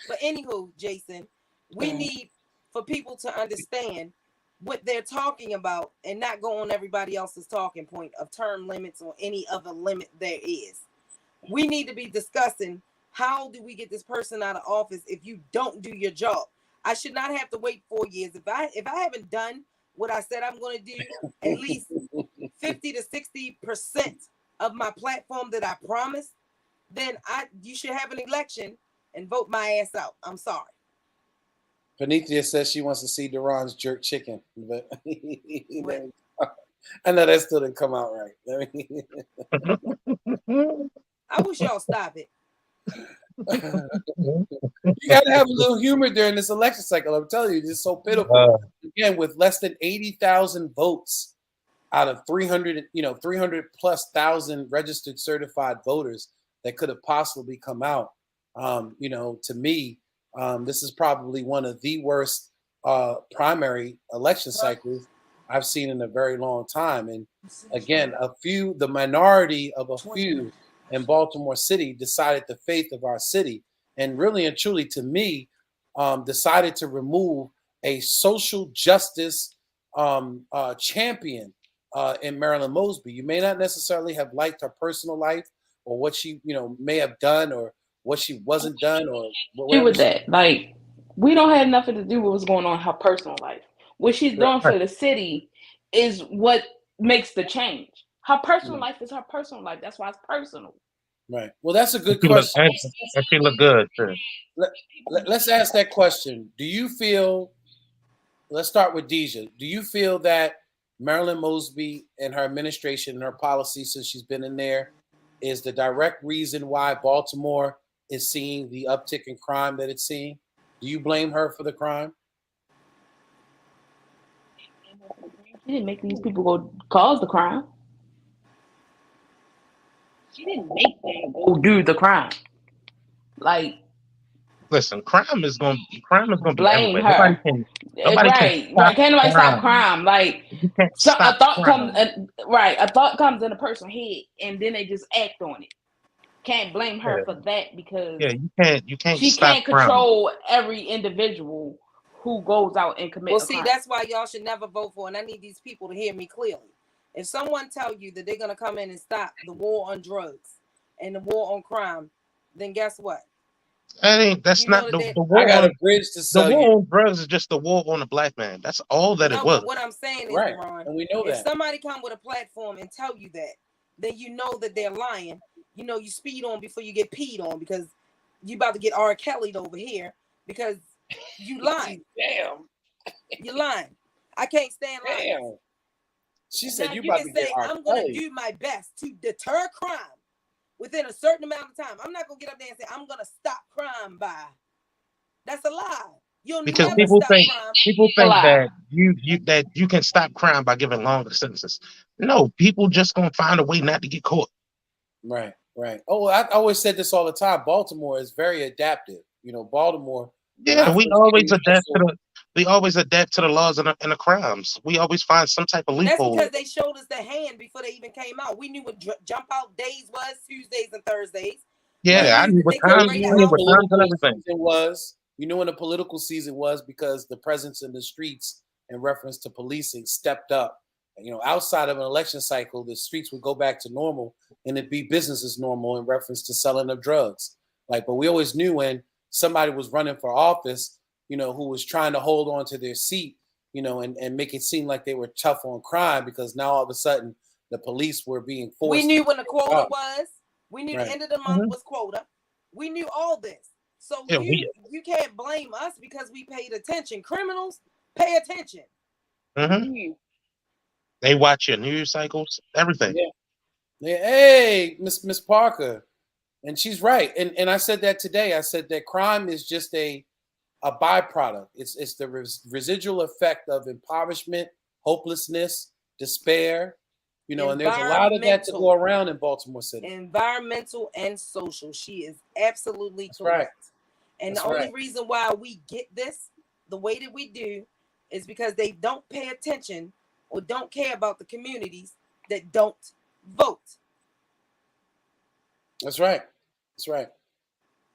But anywho, Jason, we need for people to understand what they're talking about and not go on everybody else's talking point of term limits or any other limit there is. We need to be discussing how do we get this person out of office if you don't do your job. I should not have to wait 4 years. If I haven't done what I said I'm going to do, at least 50 to 60% of my platform that I promised, then you should have an election and vote my ass out. I'm sorry. Panethia says she wants to see Duran's jerk chicken, but I know that still didn't come out right. I wish y'all stop it. You got to have a little humor during this election cycle. I'm telling you, it's so pitiful. Again, with less than 80,000 votes out of 300 plus thousand registered certified voters that could have possibly come out. To me, this is probably one of the worst primary election cycles I've seen in a very long time. And again, the minority of a few in Baltimore City decided the faith of our city, and really and truly, to me, decided to remove a social justice champion in Marilyn Mosby. You may not necessarily have liked her personal life or what she, may have done or what she wasn't done or whatever. With that, like, we don't have nothing to do with what's going on in her personal life. What she's doing for the city is what makes the change. Her personal life is her personal life. That's why it's personal. Right. Well, that's a good question. And she look good too. Let's ask that question. Do you feel? Let's start with Deja. Do you feel that Marilyn Mosby and her administration and her policy since she's been in there is the direct reason why Baltimore is seeing the uptick in crime that it's seeing? Do you blame her for the crime? She didn't make these people go cause the crime. She didn't make them go do the crime. Like, listen, crime is gonna be blame everywhere. her. Nobody can Can't nobody stop crime. Like, you can't stop a thought crime. a thought comes in a person's head, and then they just act on it. Can't blame her for that because you can't. She stop can't control every individual who goes out and commit. Well, see, that's why y'all should never vote for. And I need these people to hear me clearly. If someone tell you that they're gonna come in and stop the war on drugs and the war on crime, then guess what? That's not the war. I got a bridge to sell you. The war you. on drugs is just the war on the black man. That's all that it was. But what I'm saying is, right. Ron, and we know if that. somebody come with a platform and tell you that, then you know that they're lying. You speed on before you get peed on because you about to get R. Kelly'd over here because you lying. Damn. You lying. I can't stand lying. Damn. She said now, you about to say, I'm going to do my best to deter crime within a certain amount of time. I'm not going to get up there and say, I'm going to stop crime by. That's a lie. You'll because never people stop think crime. that you can stop crime by giving longer sentences. No, people just gonna find a way not to get caught. Right. Oh, I always said this all the time. Baltimore is very adaptive. Baltimore. Yeah, we always adapt to the laws and the crimes. We always find some type of loophole. That's because they showed us the hand before they even came out. We knew what jump out days was, Tuesdays and Thursdays. Yeah, I knew what times and everything was. You know when the political season was because the presence in the streets in reference to policing stepped up outside of an election cycle, the streets would go back to normal and it'd be business as normal in reference to selling of drugs. But we always knew when somebody was running for office, who was trying to hold on to their seat, and make it seem like they were tough on crime, because now all of a sudden the police were being forced. We knew when the quota was. We knew Right. the end of the month was quota. We knew all this. So you can't blame us because we paid attention. Criminals pay attention. They watch your news cycles, everything. Yeah. Hey, Miss Parker, and she's right. And I said that today. I said that crime is just a byproduct. It's the residual effect of impoverishment, hopelessness, despair. And there's a lot of that to go around in Baltimore City. Environmental and social. She is absolutely correct. Right. And the only reason why we get this the way that we do is because they don't pay attention or don't care about the communities that don't vote. That's right. That's right.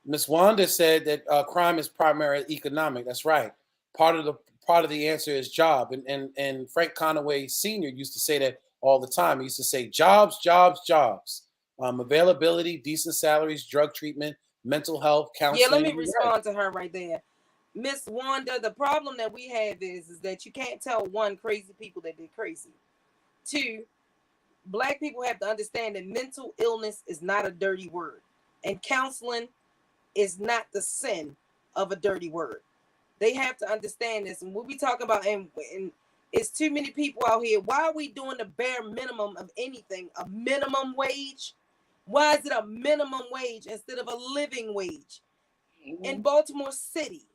Miss Wanda said that crime is primarily economic. That's right. Part of the answer is job. And Frank Conaway Sr. used to say that all the time. He used to say jobs, jobs, jobs. Availability, decent salaries, drug treatment, mental health, counseling. Yeah, let me respond to her right there. Miss Wanda, the problem that we have is that you can't tell one, crazy people that they're crazy. Two, Black people have to understand that mental illness is not a dirty word. And counseling is not the sin of a dirty word. They have to understand this. And we'll be talking about, and it's too many people out here. Why are we doing the bare minimum of anything? A minimum wage? Why is it a minimum wage instead of a living wage? In Baltimore City,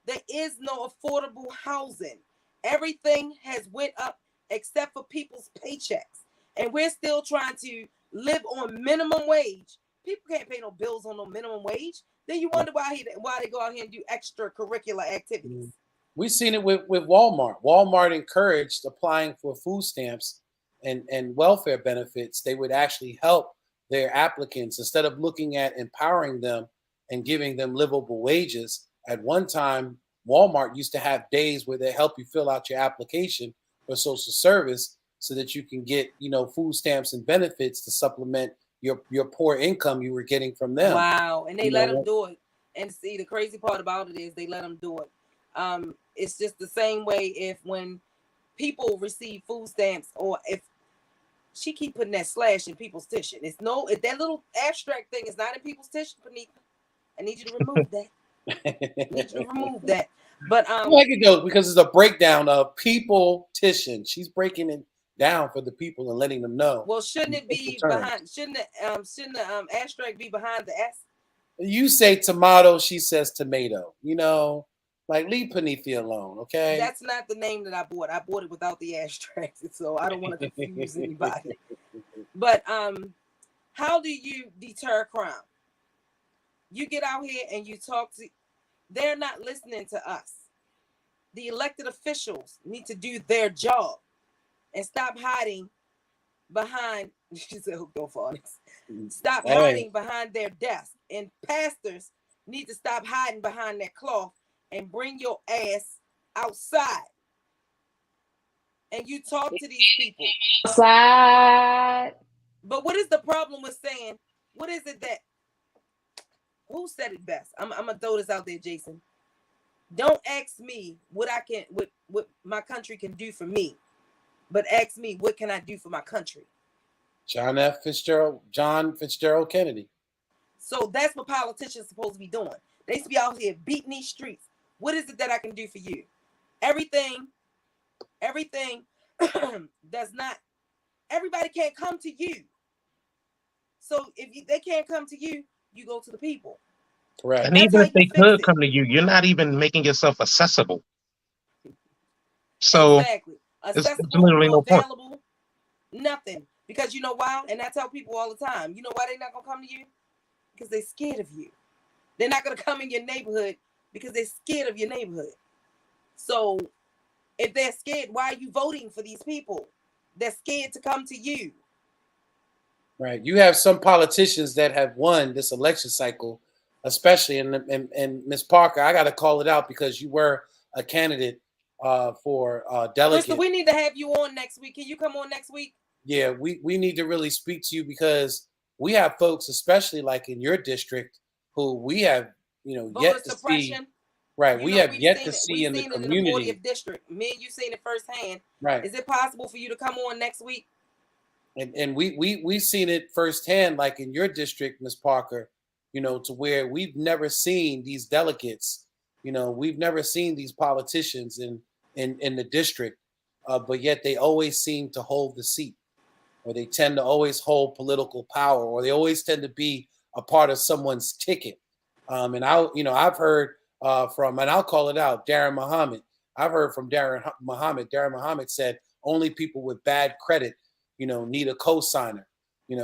there is no affordable housing. Everything has went up except for people's paychecks. And we're still trying to live on minimum wage. People can't pay no bills on no minimum wage. Then you wonder why they go out here and do extracurricular activities. We've seen it with Walmart. Walmart encouraged applying for food stamps and welfare benefits. They would actually help their applicants instead of looking at empowering them and giving them livable wages. At one time, Walmart used to have days where they help you fill out your application for social service so that you can get, food stamps and benefits to supplement your poor income you were getting from them. Wow. And they let them do it. And see, the crazy part about it is they let them do it. It's just the same way when people receive food stamps, or if she keep putting that slash in people's tissue. If that little abstract thing is not in people's tissue, Panita, I need you to remove that. But I like it though, because it's a breakdown of people tissue. She's breaking it down for the people and letting them know. Well, shouldn't it be behind? Shouldn't the abstract be behind the S? You say tomato, she says tomato. Leave Panithia alone, okay? That's not the name that I bought. I bought it without the abstract, so I don't want to confuse anybody. But how do you deter crime? You get out here and you talk to. They're not listening to us. The elected officials need to do their job and stop hiding behind. She said, "Hooked on phonics." Stop hiding behind their desk. And pastors need to stop hiding behind their cloth and bring your ass outside. And you talk to these people. Outside. But what is the problem with saying, what is it that, who said it best? I'm gonna throw this out there, Jason. Don't ask me what my country can do for me, but ask me what can I do for my country. John Fitzgerald Kennedy. So that's what politicians are supposed to be doing. They should be out here beating these streets. What is it that I can do for you? Everything does not. Everybody can't come to you. So if they can't come to you, you go to the people. Correct. And even if they could come to you, you're not even making yourself accessible. So exactly. Accessible, it's literally no available, point. Nothing. Because you know why? And I tell people all the time, you know why they're not gonna come to you? Because they're scared of you. They're not gonna come in your neighborhood because they're scared of your neighborhood. So if they're scared, why are you voting for these people? They're scared to come to you. Right. You have some politicians that have won this election cycle, especially and Ms. Parker, I got to call it out because you were a candidate for Crystal, delegates. we need to have you on next week. Can you come on next week? Yeah, we need to really speak to you because we have folks, especially like in your district, who we have, Voter yet to suppression. see. Right, we have yet to We've see in the seen it in the 40th community. district. Me and you seen it firsthand. Right. Is it possible for you to come on next week? And we've seen it firsthand, like in your district, Ms. Parker, to where we've never seen these delegates, we've never seen these politicians in the district, but yet they always seem to hold the seat, or they tend to always hold political power, or they always tend to be a part of someone's ticket. And I've heard from, and I'll call it out, Darren Muhammad. I've heard from Darren Muhammad. Darren Muhammad said only people with bad credit, need a co-signer.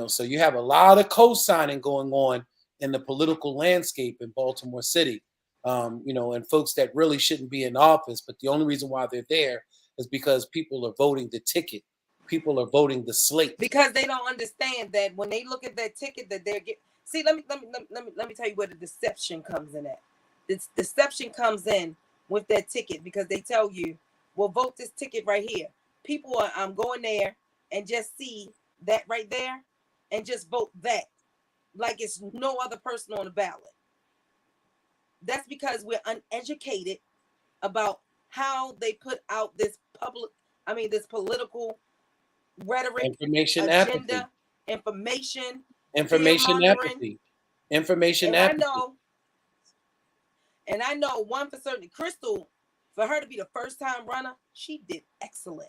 So you have a lot of co-signing going on in the political landscape in Baltimore City. And folks that really shouldn't be in office, but the only reason why they're there is because people are voting the ticket. People are voting the slate because they don't understand that when they look at that ticket that they're getting. See, let me tell you where the deception comes in at. This deception comes in with that ticket because they tell you, well, vote this ticket right here. People are going there and just see that right there and just vote that like it's no other person on the ballot. That's because we're uneducated about how they put out this political rhetoric, information agenda, apathy. information apathy. Information apathy. I know one for certain, Crystal, for her to be the first time runner, she did excellent.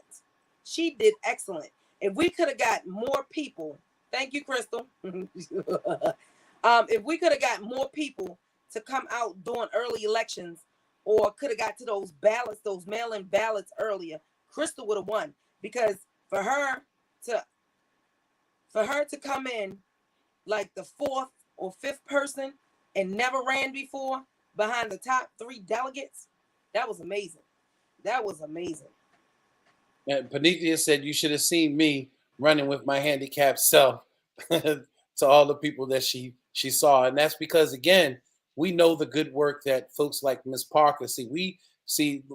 If we could have got more people, thank you, Crystal. If we could have got more people to come out during early elections, or could have got to those ballots, those mail-in ballots earlier, Crystal would have won. Because for her to come in like the fourth or fifth person and never ran before behind the top 3 delegates, that was amazing. And Panithia said you should have seen me running with my handicapped self to all the people that she saw. And that's because, again, we know the good work that folks like Ms. Parker see.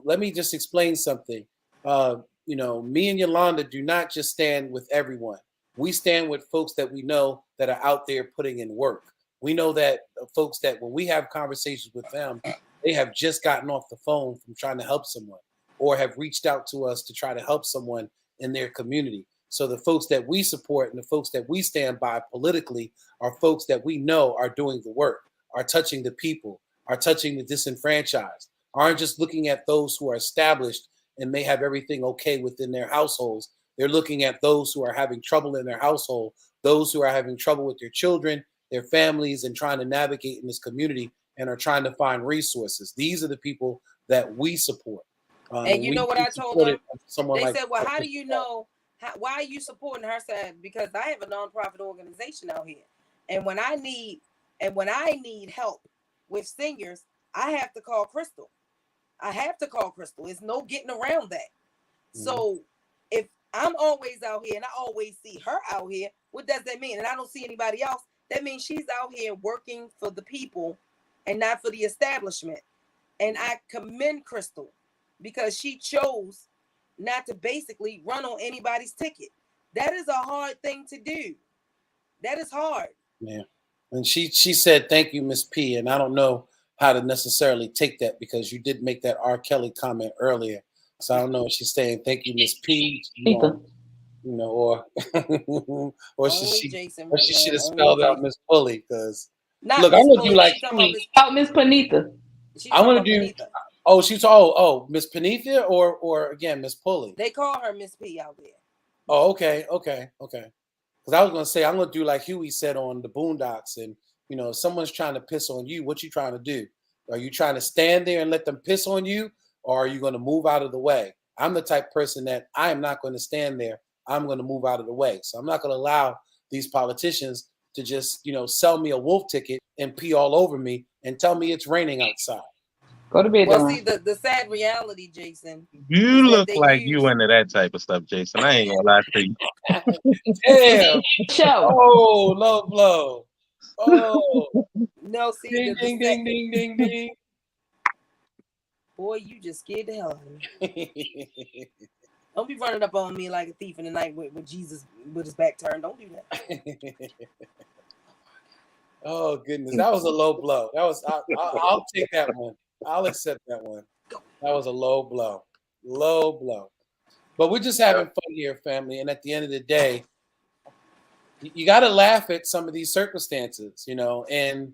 Let me just explain something. Me and Yolanda do not just stand with everyone. We stand with folks that we know that are out there putting in work. We know that folks that when we have conversations with them, they have just gotten off the phone from trying to help someone, or have reached out to us to try to help someone in their community. So the folks that we support and the folks that we stand by politically are folks that we know are doing the work, are touching the people, are touching the disenfranchised, aren't just looking at those who are established and may have everything okay within their households. They're looking at those who are having trouble in their household, those who are having trouble with their children, their families, and trying to navigate in this community and are trying to find resources. These are the people that we support. And you know what I told them? They said, well, how do you know? Why are you supporting her side? Because I have a nonprofit organization out here. And when I need help with seniors, I have to call Crystal. There's no getting around that. Mm-hmm. So if I'm always out here and I always see her out here, what does that mean? And I don't see anybody else. That means she's out here working for the people and not for the establishment. And I commend Crystal because she chose not to basically run on anybody's ticket. That is a hard thing to do. That is hard. Yeah. And she said, thank you, Miss P. And I don't know how to necessarily take that because you did make that R. Kelly comment earlier. So I don't know if she's saying thank you, Miss P. Or she should have spelled out Miss Pulley because look, I'm gonna do like Miss Panitha. I'm gonna do. Oh, Miss Panithia or again Miss Pulley. They call her Miss P out there. Oh, okay. Because I was gonna say I'm gonna do like Huey said on the Boondocks, and if someone's trying to piss on you, what you trying to do? Are you trying to stand there and let them piss on you, or are you going to move out of the way? I'm the type of person that I am not going to stand there. I'm going to move out of the way. So I'm not going to allow these politicians to just sell me a wolf ticket and pee all over me and tell me it's raining outside. Go to bed. Well, see, the sad reality, Jason. You look like you into that type of stuff, Jason. I ain't gonna lie to you. Damn. Oh, low blow. Oh. No, see, ding, ding, ding, ding, ding, ding. Boy, you just scared the hell out of me. Don't be running up on me like a thief in the night with Jesus with his back turned. Don't do that. Oh goodness, that was a low blow. That was I'll take that one. I'll accept that one. That was a low blow. Low blow. But we're just having fun here, family. And at the end of the day, you got to laugh at some of these circumstances, you know. And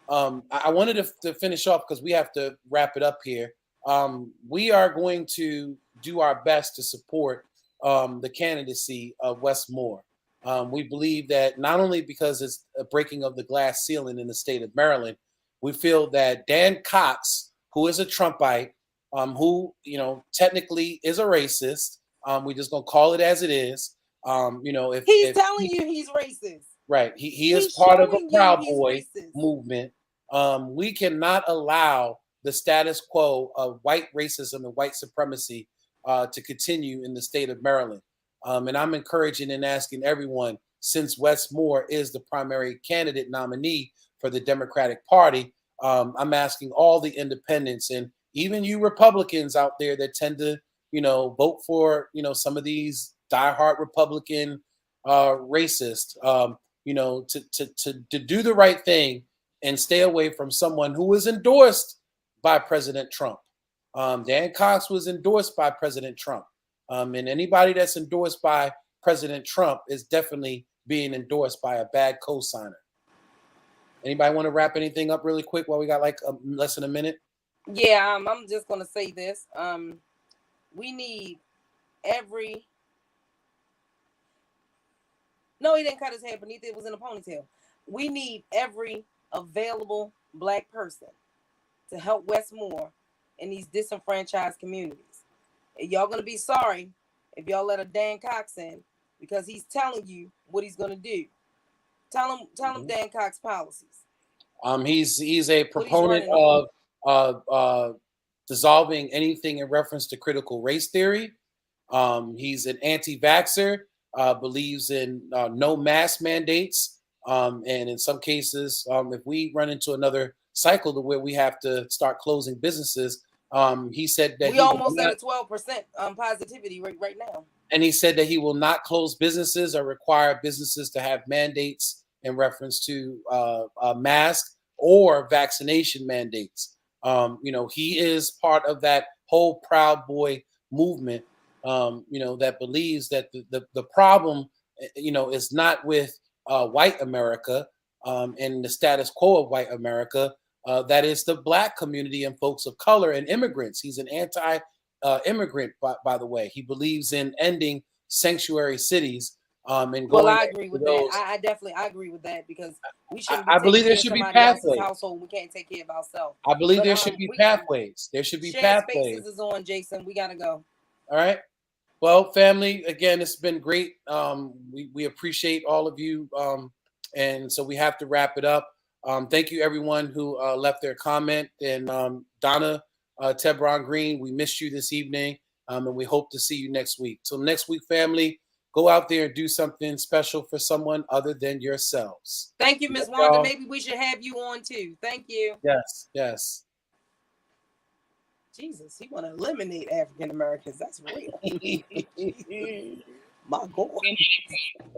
I wanted to finish off because we have to wrap it up here. We are going to do our best to support the candidacy of Wes Moore. We believe that not only because it's a breaking of the glass ceiling in the state of Maryland, we feel that Dan Cox, who is a Trumpite, who technically is a racist, we're just gonna call it as it is. If he's telling you he's racist, right? He is part of a Proud Boy movement. We cannot allow the status quo of white racism and white supremacy to continue in the state of Maryland. And I'm encouraging and asking everyone, since Wes Moore is the primary candidate nominee for the Democratic Party, I'm asking all the independents and even you Republicans out there that tend to, vote for, some of these diehard Republican racist, to do the right thing and stay away from someone who was endorsed by President Trump. Dan Cox was endorsed by President Trump. And anybody that's endorsed by President Trump is definitely being endorsed by a bad co-signer. Anybody want to wrap anything up really quick while we got like less than a minute? Yeah, I'm just going to say this. We need every... No, he didn't cut his hair beneath it was in a ponytail. We need every available Black person to help Wes Moore in these disenfranchised communities. Y'all gonna be sorry if y'all let a Dan Cox in because he's telling you what he's gonna do. Tell him Dan Cox policies. He's a proponent of dissolving anything in reference to critical race theory. He's an anti-vaxxer, believes in no mask mandates, and in some cases, if we run into another cycle to where we have to start closing businesses. He said that we almost at a 12% positivity rate right now. And he said that he will not close businesses or require businesses to have mandates in reference to mask or vaccination mandates. He is part of that whole Proud Boy movement, that believes that the problem, is not with white America and the status quo of white America. That is the Black community and folks of color and immigrants. He's an anti-immigrant, by the way. He believes in ending sanctuary cities. And well, I agree with that. I agree with that because we shouldn't. I believe there should be pathways. Household, we can't take care of ourselves. I believe there should be pathways. There should be pathways. Spaces is on, Jason. We gotta go. All right. Well, family, again, it's been great. We appreciate all of you, and so we have to wrap it up. Thank you, everyone who left their comment. And Donna Tebron Green, we missed you this evening, and we hope to see you next week. Till next week, family, go out there and do something special for someone other than yourselves. Thank you, Ms. Wanda. Maybe we should have you on too. Thank you. Yes. Jesus, he want to eliminate African Americans. That's real. My God.